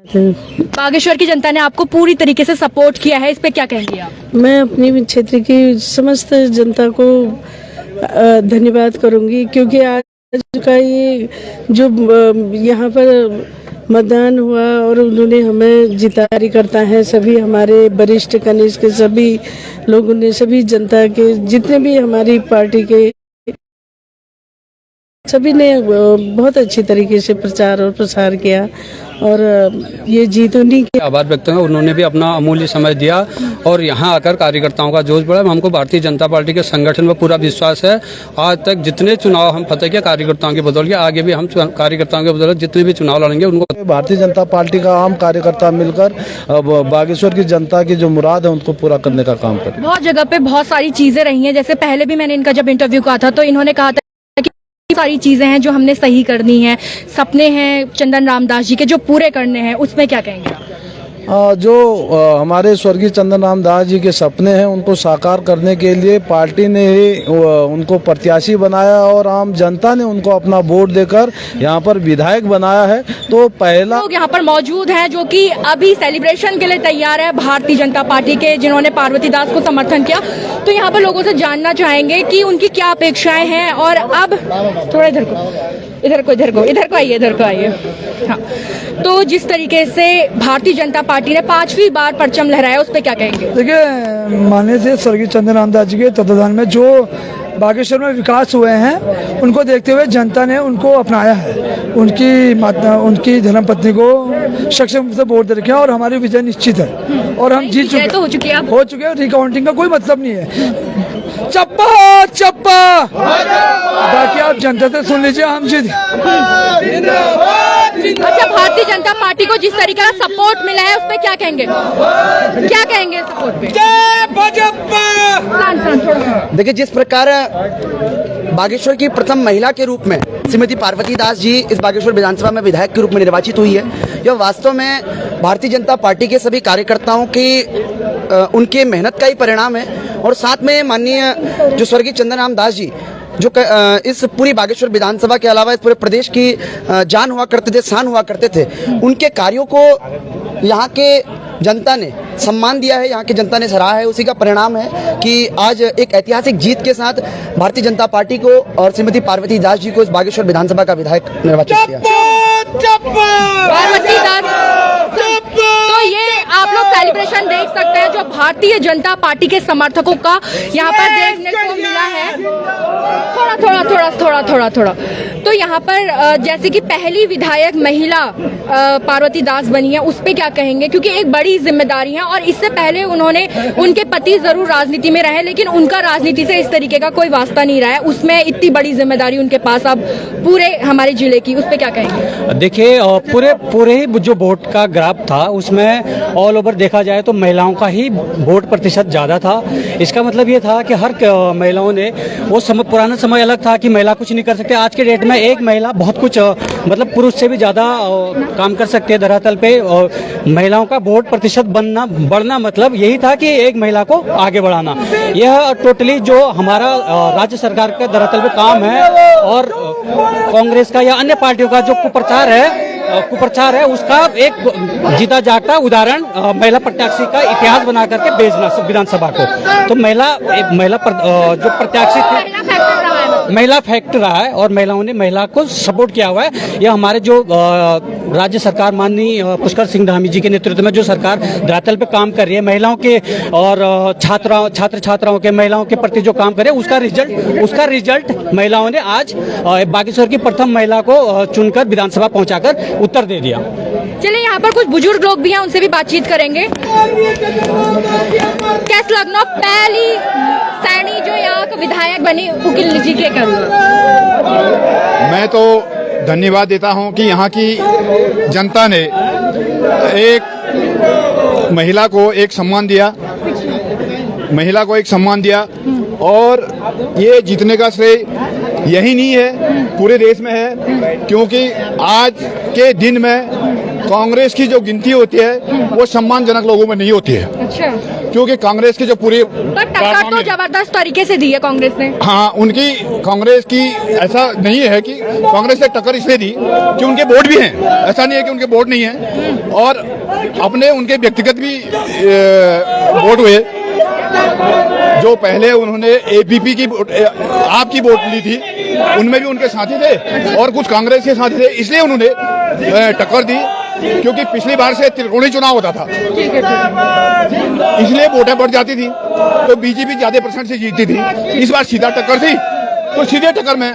बागेश्वर की जनता ने आपको पूरी तरीके से सपोर्ट किया है, इस पे क्या कहेंगे आप? मैं अपनी क्षेत्र की समस्त जनता को धन्यवाद करूंगी, क्योंकि आज का ये जो यहाँ पर मतदान हुआ और उन्होंने हमें जिताया, कार्यकर्ता हैं सभी हमारे वरिष्ठ कनिष्ठ के सभी लोगों ने, सभी जनता के जितने भी हमारी पार्टी के सभी ने बहुत अच्छी तरीके से प्रचार और प्रसार किया और ये जीत उन्हीं के आभार व्यक्त करें। उन्होंने भी अपना अमूल्य समय दिया और यहाँ आकर कार्यकर्ताओं का जोश बढ़ा। हमको भारतीय जनता पार्टी के संगठन में पूरा विश्वास है। आज तक जितने चुनाव हम फतेह किए कार्यकर्ताओं की बदौलत, आगे भी हम कार्यकर्ताओं के बदौलत जितने भी चुनाव लड़ेंगे उनको भारतीय जनता पार्टी का आम कार्यकर्ता मिलकर बागेश्वर की जनता की जो मुराद है उनको पूरा करने का काम करें। बहुत जगह पे बहुत सारी चीजें रही हैं, जैसे पहले भी मैंने इनका जब इंटरव्यू कहा था तो इन्होंने कहा था सारी चीजें हैं जो हमने सही करनी है, सपने हैं चंदन रामदास जी के जो पूरे करने हैं, उसमें क्या कहेंगे आप? जो हमारे स्वर्गीय चंदन रामदास जी के सपने हैं उनको साकार करने के लिए पार्टी ने ही उनको प्रत्याशी बनाया और आम जनता ने उनको अपना वोट देकर यहाँ पर विधायक बनाया है। तो पहला लोग यहाँ पर मौजूद हैं जो कि अभी सेलिब्रेशन के लिए तैयार है भारतीय जनता पार्टी के, जिन्होंने पार्वती दास को समर्थन किया। तो यहाँ पर लोगों से जानना चाहेंगे कि उनकी क्या अपेक्षाएं हैं। और अब थोड़ा इधर को आइए। हाँ, तो जिस तरीके से भारतीय जनता पार्टी ने 5वीं बार परचम लहराया, उस पर क्या कहेंगे? देखिए, माननीय से स्वर्गीय चंदन रामदास जी के तत्वाधान में जो बागेश्वर में विकास हुए हैं उनको देखते हुए जनता ने उनको अपनाया है। उनकी धर्मपत्नी को सक्षम से वोट दे रखे हैं और हमारी विजय निश्चित है और हम जीत चुके तो हो चुके हैं। रिकाउंटिंग का कोई मतलब नहीं है। चप्पा चप्पा, बाकी आप जनता से सुन लीजिए, हम जीत। अच्छा, भारतीय जनता पार्टी को जिस तरीके का सपोर्ट मिला है उस पर क्या कहेंगे? क्या कहेंगे सपोर्ट पे? देखिए, जिस प्रकार बागेश्वर की प्रथम महिला के रूप में श्रीमती पार्वती दास जी इस बागेश्वर विधानसभा में विधायक के रूप में निर्वाचित हुई है, यह वास्तव में भारतीय जनता पार्टी के सभी कार्यकर्ताओं की उनके मेहनत का ही परिणाम है। और साथ में माननीय जो स्वर्गीय चंदन रामदास जी जो इस पूरी बागेश्वर विधानसभा के अलावा इस पूरे प्रदेश की जान हुआ करते थे, शान हुआ करते थे, उनके कार्यों को यहाँ के जनता ने सम्मान दिया है, यहाँ की जनता ने सराहा है। उसी का परिणाम है कि आज एक ऐतिहासिक जीत के साथ भारतीय जनता पार्टी को और श्रीमती पार्वती दास जी को इस बागेश्वर विधानसभा का विधायक निर्वाचित किया। पार्वती दास, तो ये आप लोग सेलिब्रेशन देख सकते हैं जो भारतीय जनता पार्टी के समर्थकों का यहाँ पर देखने को मिला है। थोड़ा तो यहाँ पर जैसे कि पहली विधायक महिला पार्वती दास बनी है, उस पे क्या कहेंगे? क्योंकि एक बड़ी जिम्मेदारी है और इससे पहले उनके पति जरूर राजनीति में रहे, लेकिन उनका राजनीति से इस तरीके का कोई वास्ता नहीं रहा है। उसमें इतनी बड़ी जिम्मेदारी उनके पास अब पूरे हमारे जिले की, उस पे क्या कहेंगे? देखिए, पूरे ही जो वोट का ग्राफ था उसमें ऑल ओवर देखा जाए तो महिलाओं का ही वोट प्रतिशत ज्यादा था। इसका मतलब ये था कि हर महिलाओं ने, वो पुराना समय अलग था कि महिला कुछ नहीं कर सकते। आज के डेट में एक महिला बहुत कुछ मतलब पुरुष से भी ज्यादा काम कर सकती है धरातल पे। और महिलाओं का वोट प्रतिशत बढ़ना मतलब यही था कि एक महिला को आगे बढ़ाना। यह टोटली जो हमारा राज्य सरकार का धरातल पे काम है और कांग्रेस का या अन्य पार्टियों का जो कुप्रचार है उसका एक जीता जागता उदाहरण महिला प्रत्याशी का इतिहास बना करके भेजना विधानसभा को। तो जो प्रत्याशी थी, महिला फैक्ट रहा है और महिलाओं ने महिला को सपोर्ट किया हुआ है। यह हमारे जो राज्य सरकार माननीय पुष्कर सिंह धामी जी के नेतृत्व में जो सरकार धरातल पे काम कर रही है, महिलाओं के और छात्र छात्राओं के, महिलाओं के प्रति जो काम करे, उसका रिजल्ट महिलाओं ने आज बागेश्वर की प्रथम महिला को चुनकर विधानसभा पहुंचाकर उत्तर दे दिया। चलिए, यहाँ पर कुछ बुजुर्ग लोग भी हैं, उनसे भी बातचीत करेंगे। कैसे लगना पहली सैनी जो यहाँ का विधायक बनी उकिल जी के करूँ? मैं तो धन्यवाद देता हूं कि यहाँ की जनता ने एक महिला को एक सम्मान दिया और ये जीतने का श्रेय यही नहीं है, पूरे देश में है। क्योंकि आज के दिन में कांग्रेस की जो गिनती होती है वो सम्मानजनक लोगों में नहीं होती है, अच्छा, क्योंकि कांग्रेस की जो पूरी पर टक्कर तो जबरदस्त तरीके से दी है कांग्रेस ने। हाँ, उनकी कांग्रेस की ऐसा नहीं है कि कांग्रेस ने टक्कर इसलिए दी कि उनके वोट भी हैं, ऐसा नहीं है कि उनके वोट नहीं है, और अपने उनके व्यक्तिगत भी वोट हुए। जो पहले उन्होंने एपीपी की आपकी वोट ली थी, उनमें भी उनके साथी थे और कुछ कांग्रेस के साथी थे, इसलिए उन्होंने टक्कर दी, क्योंकि पिछली बार से त्रिकोणीय चुनाव होता था, इसलिए वोटें बढ़ जाती थी, तो बीजेपी ज्यादा परसेंट से जीतती थी। इस बार सीधा टक्कर थी, तो सीधे टक्कर में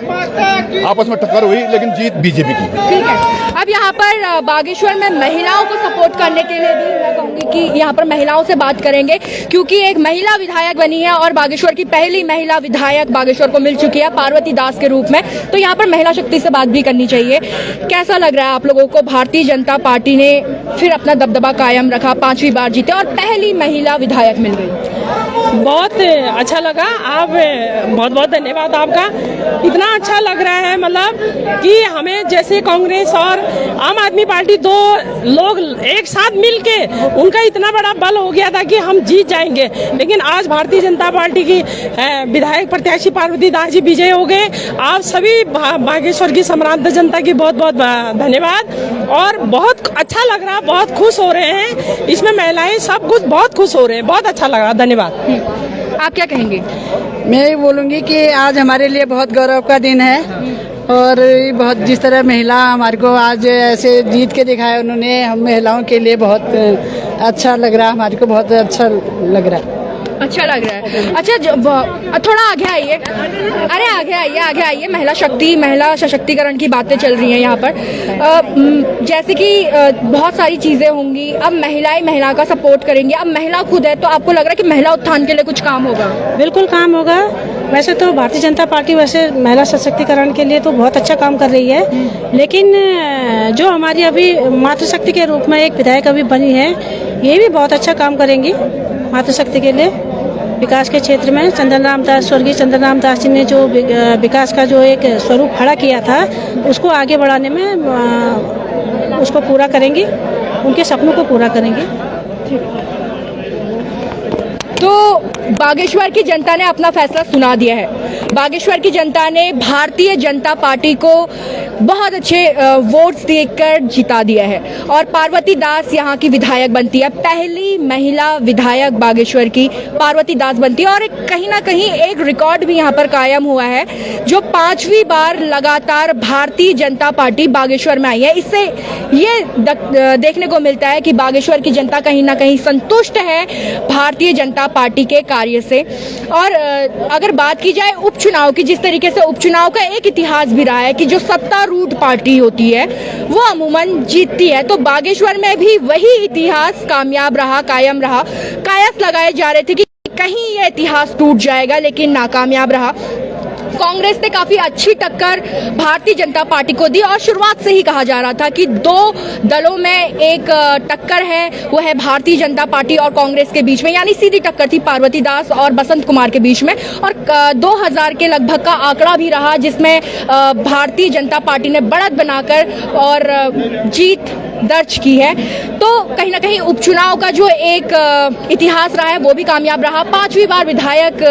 आपस में टक्कर हुई, लेकिन जीत बीजेपी की। ठीक है, अब यहाँ पर बागेश्वर में महिलाओं को सपोर्ट करने के लिए भी मैं कहूँगी कि यहाँ पर महिलाओं से बात करेंगे, क्योंकि एक महिला विधायक बनी है और बागेश्वर की पहली महिला विधायक बागेश्वर को मिल चुकी है पार्वती दास के रूप में, तो यहाँ पर महिला शक्ति से बात भी करनी चाहिए। कैसा लग रहा है आप लोगों को, भारतीय जनता पार्टी ने फिर अपना दबदबा कायम रखा, 5वीं बार जीते और पहली महिला विधायक मिल गई? बहुत अच्छा लगा, आप बहुत बहुत धन्यवाद आपका। इतना अच्छा लग रहा है मतलब कि हमें जैसे कांग्रेस और आम आदमी पार्टी दो लोग एक साथ मिलके उनका इतना बड़ा बल हो गया था कि हम जीत जाएंगे, लेकिन आज भारतीय जनता पार्टी की विधायक प्रत्याशी पार्वती दास जी विजय हो गए। आप सभी बागेश्वर की सम्रांत जनता की बहुत बहुत धन्यवाद, और बहुत अच्छा लग रहा, बहुत खुश हो रहे हैं, इसमें महिलाएं सब कुछ बहुत खुश हो रहे हैं, बहुत अच्छा लग रहा। धन्यवाद। आप क्या कहेंगे? मैं ये बोलूँगी कि आज हमारे लिए बहुत गौरव का दिन है, और बहुत जिस तरह महिला हमारे को आज ऐसे जीत के दिखाया उन्होंने, हम महिलाओं के लिए बहुत अच्छा लग रहा, हमारे को बहुत अच्छा लग रहा है। अच्छा लग रहा है। अच्छा, थोड़ा आगे आइए, अरे आगे आइए। महिला शक्ति, महिला सशक्तिकरण की बातें चल रही हैं यहाँ पर, जैसे कि बहुत सारी चीजें होंगी, अब महिलाएं महिला का सपोर्ट करेंगी, अब महिला खुद है, तो आपको लग रहा है कि महिला उत्थान के लिए कुछ काम होगा? बिल्कुल काम होगा। वैसे तो भारतीय जनता पार्टी वैसे महिला सशक्तिकरण के लिए तो बहुत अच्छा काम कर रही है, लेकिन जो हमारी अभी मातृशक्ति के रूप में एक विधायक अभी बनी है, ये भी बहुत अच्छा काम करेंगी मातृशक्ति के लिए विकास के क्षेत्र में। चंदन राम दास, स्वर्गीय चंदन राम दास जी ने जो विकास का जो एक स्वरूप खड़ा किया था, उसको आगे बढ़ाने में उसको पूरा करेंगी, उनके सपनों को पूरा करेंगी। तो बागेश्वर की जनता ने अपना फैसला सुना दिया है। बागेश्वर की जनता ने भारतीय जनता पार्टी को बहुत अच्छे वोट्स देकर जिता दिया है और पार्वती दास यहाँ की विधायक बनती है। पहली महिला विधायक बागेश्वर की पार्वती दास बनती है और कहीं ना कहीं एक रिकॉर्ड भी यहाँ पर कायम हुआ है, जो 5वीं बार लगातार भारतीय जनता पार्टी बागेश्वर में आई है। इससे ये देखने को मिलता है कि बागेश्वर की जनता कहीं ना कहीं संतुष्ट है भारतीय जनता पार्टी के कार्य से। और अगर बात की जाए उपचुनाव की, जिस तरीके से उपचुनाव का एक इतिहास भी रहा है कि जो सत्तारूढ़ पार्टी होती है वो अमूमन जीतती है, तो बागेश्वर में भी वही इतिहास कामयाब रहा, कायम रहा। कयास लगाए जा रहे थे कि कहीं ये इतिहास टूट जाएगा, लेकिन नाकामयाब रहा। कांग्रेस ने काफी अच्छी टक्कर भारतीय जनता पार्टी को दी और शुरुआत से ही कहा जा रहा था कि दो दलों में एक टक्कर है, वो है भारतीय जनता पार्टी और कांग्रेस के बीच में, यानी सीधी टक्कर थी पार्वती दास और बसंत कुमार के बीच में। और 2000 के लगभग का आंकड़ा भी रहा, जिसमें भारतीय जनता पार्टी ने बढ़त बनाकर और जीत दर्ज की है। तो कहीं ना कहीं उपचुनाव का जो एक इतिहास रहा है वो भी कामयाब रहा। 5वीं बार विधायक,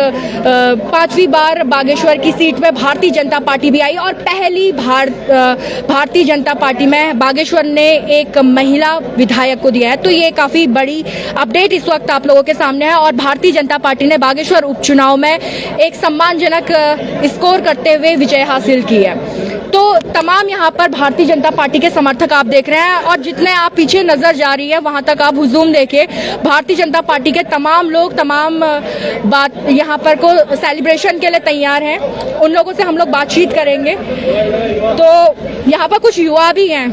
5वीं बार बागेश्वर की सीट में भारतीय जनता पार्टी भी आई और पहली भारतीय जनता पार्टी में बागेश्वर ने एक महिला विधायक को दिया है। तो ये काफी बड़ी अपडेट इस वक्त आप लोगों के सामने है और भारतीय जनता पार्टी ने बागेश्वर उपचुनाव में एक सम्मानजनक स्कोर करते हुए विजय हासिल की है। तो तमाम यहाँ पर भारतीय जनता पार्टी के समर्थक आप देख रहे हैं और जितने आप पीछे नजर जा रही है वहां तक आप हुजूम देखिए। भारतीय जनता पार्टी के तमाम लोग, तमाम बात यहाँ पर को सेलिब्रेशन के लिए तैयार हैं। उन लोगों से हम लोग बातचीत करेंगे। तो यहाँ पर कुछ युवा भी हैं,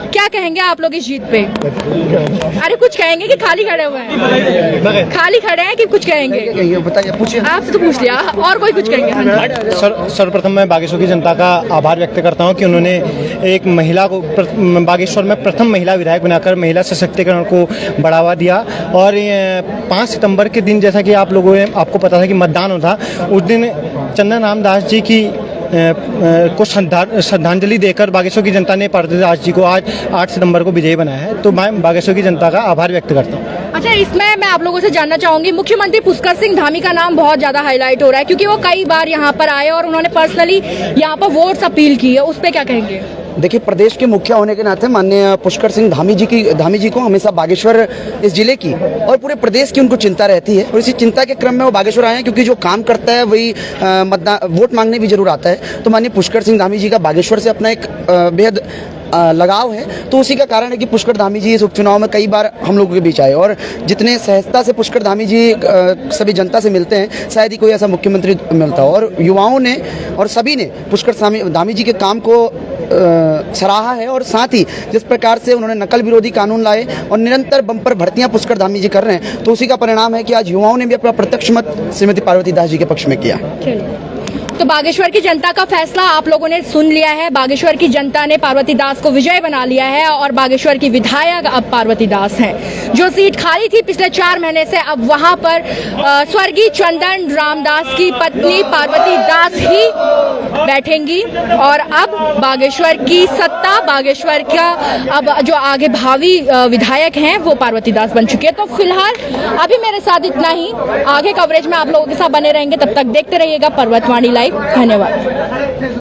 क्या कहेंगे आप लोग इस जीत पे? अरे कुछ कहेंगे कि खाली खड़े हुए हैं? खाली खड़े हैं कि कुछ कहेंगे? बताइए, पूछिए। आपसे तो पूछ लिया, और कोई कुछ कहेंगे? सर्वप्रथम मैं बागेश्वर की जनता का आभार व्यक्त करता हूं कि उन्होंने एक महिला को बागेश्वर में प्रथम महिला विधायक बनाकर महिला सशक्तिकरण को बढ़ावा दिया। और 5 सितंबर के दिन, जैसा कि आप लोगों ने, आपको पता था कि मतदान होता, उस दिन चंदन राम दास जी की को श्रद्धांजलि देकर बागेश्वर की जनता ने पार्वती दास जी को आज 8 सितंबर को विजयी बनाया है। तो मैं बागेश्वर की जनता का आभार व्यक्त करता हूँ। अच्छा, इसमें मैं आप लोगों से जानना चाहूंगी, मुख्यमंत्री पुष्कर सिंह धामी का नाम बहुत ज्यादा हाईलाइट हो रहा है क्योंकि वो कई बार यहाँ पर आए और उन्होंने पर्सनली यहाँ पर वोट्स अपील की है, उस पर क्या कहेंगे? देखिए, प्रदेश के मुखिया होने के नाते माननीय पुष्कर सिंह धामी जी को हमेशा बागेश्वर इस जिले की और पूरे प्रदेश की उनको चिंता रहती है और इसी चिंता के क्रम में वो बागेश्वर आए हैं क्योंकि जो काम करता है वही वोट मांगने भी जरूर आता है। तो माननीय पुष्कर सिंह धामी जी का बागेश्वर से अपना एक बेहद लगाव है, तो उसी का कारण है कि पुष्कर धामी जी इस उपचुनाव में कई बार हम लोगों के बीच आए और जितने सहजता से पुष्कर धामी जी सभी जनता से मिलते हैं, शायद ही कोई ऐसा मुख्यमंत्री मिलता हो। और युवाओं ने और सभी ने पुष्कर धामी जी के काम को सराहा है और साथ ही जिस प्रकार से उन्होंने नकल विरोधी कानून लाए और निरंतर बम्पर भर्तियां पुष्कर धामी जी कर रहे हैं, तो उसी का परिणाम है कि आज युवाओं ने भी अपना प्रत्यक्ष मत श्रीमती पार्वती दास जी के पक्ष में किया। तो बागेश्वर की जनता का फैसला आप लोगों ने सुन लिया है। बागेश्वर की जनता ने पार्वती दास को विजय बना लिया है और बागेश्वर की विधायक अब पार्वती दास हैं। जो सीट खाली थी पिछले 4 महीने से, अब वहां पर स्वर्गीय चंदन रामदास की पत्नी पार्वती दास ही बैठेंगी और अब बागेश्वर की सत्ता, बागेश्वर का अब जो आगे भावी विधायक हैं वो पार्वती दास बन चुके हैं। तो फिलहाल अभी मेरे साथ इतना ही, आगे कवरेज में आप लोगों के साथ बने रहेंगे, तब तक देखते रहिएगा पर्वतवाणी लाइव। धन्यवाद।